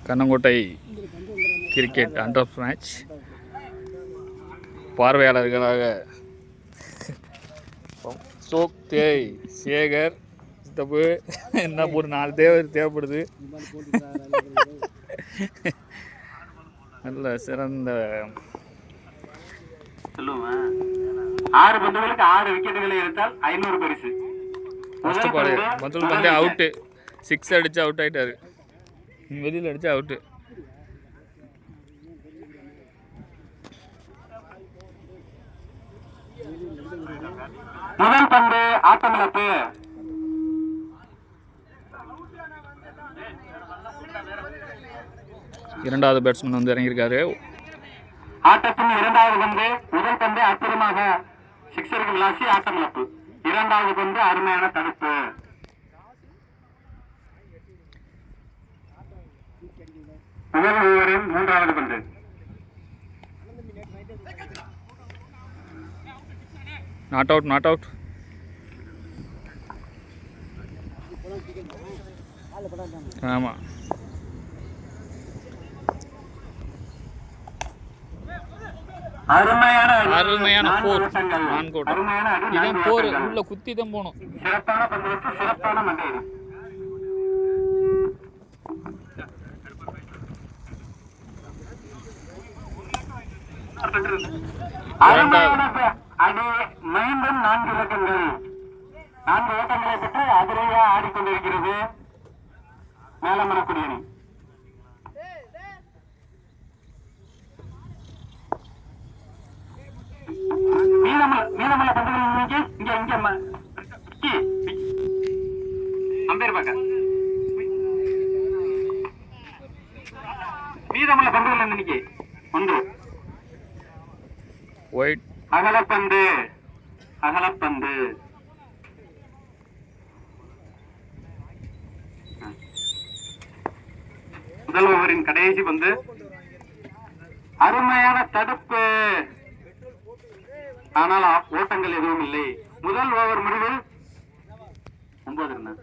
கண்ணங்கோட்டை cricket under match பார்வையாளர்களாக choke தேய் சேகர் தப்பு என்ன ஒரு 4 தேவர் தேவைப்படுது. நல்ல சிறந்த 6 பந்துகளுக்கு 6 விக்கெட்டுகளை எடுத்தால் 500 பரிசு. முதல் பந்தே அவுட்டு, 6 அடிச்சு அவுட் ஆயிட்டாரு. வெளியில் அடிச்சு அவுட்டு. முதல் பந்து ஆட்டமிழப்பு. இரண்டாவது பேட்ஸ்மேன் வந்து இறங்கியிருக்காரு. ஆட்டத்தின் இரண்டாவது பந்து. முதல் பந்து அற்புதமாக சிக்ஸருக்கு விளாசி ஆட்டமிழப்பு. இரண்டாவது பந்து அருமையான தடுப்பு. முதல் ஓவரின் மூன்றாவது பந்து. Not out, not out. ஆமாம், அருமையான போர். இதான் போர், உள்ள குத்தி தான் போகணும். சிறப்பான பந்து வச்சு சிறப்பான மண்டை. அடி மைந்தன் 4 இலக்கங்கள். 4 ஓட்டங்களை பெற்று அதிரையா ஆடிக்கொண்டிருக்கிறது மேலமரக்குடி அணி. மீதமுள்ள பந்துகள் இங்க அம்பேர் பாக்க. மீதமுள்ள பந்துகள் இன்னைக்கு 1 ஒயிட். அகலப்பந்து, அகலப்பந்து. முதல் ஓவரின் கடைசி பந்து. அருமையான தடுப்பு. ஆனால் ஓட்டங்கள் எதுவும் இல்லை. முதல் ஓவர் முடிவில் 9 ரன்.